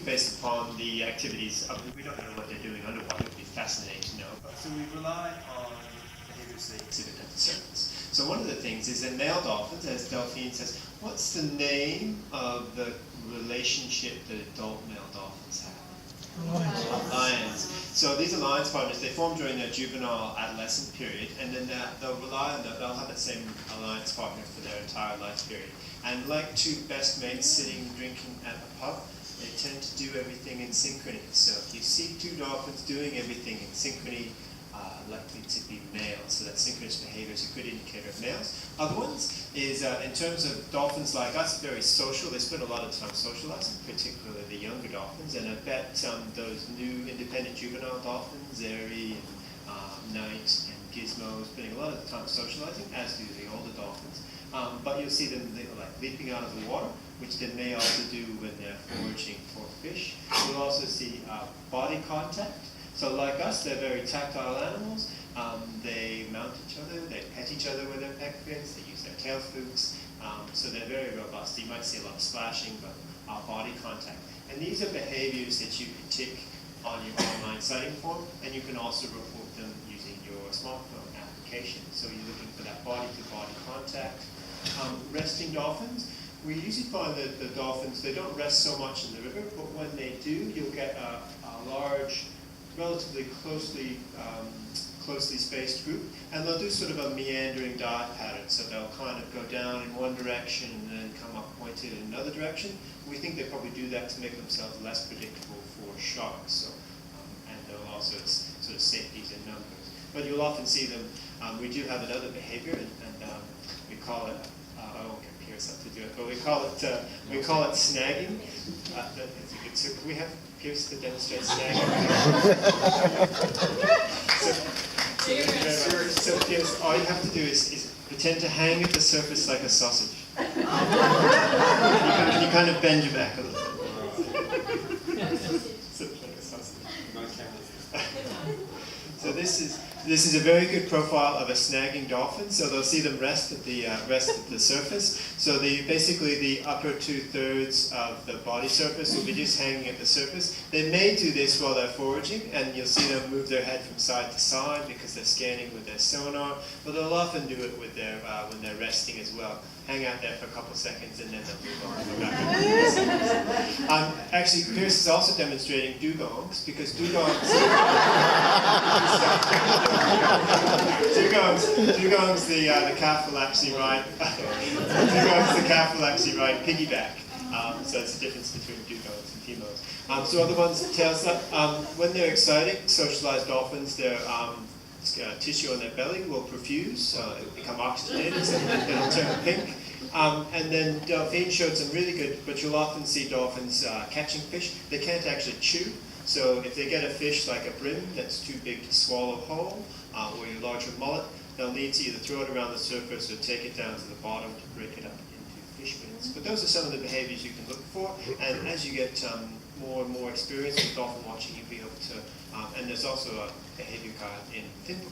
based upon the activities. We don't know what they're doing underwater. It would be fascinating to know. So we rely on behaviors they exhibit at the surface. So one of the things is that male dolphins, as Dolphin says, what's the name of the relationship that adult male dolphins have? Alliance. So these alliance partners, they form during their juvenile adolescent period, and then they'll rely on that, they'll have that same alliance partner for their entire life period. And like two best mates sitting drinking at a pub, they tend to do everything in synchrony. So if you see two dolphins doing everything in synchrony, likely to be males. So that synchronous behavior is a good indicator of males. Other ones is, in terms of dolphins like us, very social. They spend a lot of time socializing, particularly the younger dolphins. And I bet those new independent juvenile dolphins, Zeri and Knight and Gizmo, spending a lot of time socializing, as do the older dolphins. But you'll see them like leaping out of the water, which they may also do when they're foraging for fish. You'll also see body contact. So like us, they're very tactile animals. They mount each other, they pet each other with their peck fins, they use their tail flukes. So they're very robust. You might see a lot of splashing, but body contact. And these are behaviors that you can tick on your online sighting form, and you can also report them using your smartphone application. So you're looking for that body-to-body contact. Resting dolphins, we usually find that the dolphins, they don't rest so much in the river, but when they do, you'll get a large, relatively closely spaced group, and they'll do sort of a meandering dive pattern. So they'll kind of go down in one direction and then come up pointed in another direction. We think they probably do that to make themselves less predictable for sharks. So, and they'll also sort of safeties in numbers. But you'll often see them. We do have another behavior, and we call it. I won't get Pierce up to do it, but we call it snagging. That's a good. So can we have Pierce to demonstrate snagging? So Pierce, all you have to do is pretend to hang at the surface like a sausage. And you kind of bend your back a little bit. So like a sausage. So this is a very good profile of a snagging dolphin. So they'll see them rest at the surface. So basically the upper 2/3 of the body surface will be just hanging at the surface. They may do this while they're foraging, and you'll see them move their head from side to side because they're scanning with their sonar. But they'll often do it with their when they're resting as well. Hang out there for a couple seconds and then they'll move on and go back. Actually, Pierce is also demonstrating dugongs because dugongs, the calf will actually ride. Dugongs, the calf will actually ride piggyback. So it's the difference between dugongs and females. So other ones, tails up. When they're excited, socialized dolphins, their tissue on their belly will perfuse, it will become oxygenated, so it'll turn pink. And then Dolphin showed some really good, but you'll often see dolphins catching fish. They can't actually chew, so if they get a fish like a brim that's too big to swallow whole, or your larger mullet, they'll need to either throw it around the surface or take it down to the bottom to break it up into fish bits. But those are some of the behaviors you can look for, and as you get more and more experience with dolphin watching, you'll be able to, and there's also a behavior guide in thin book.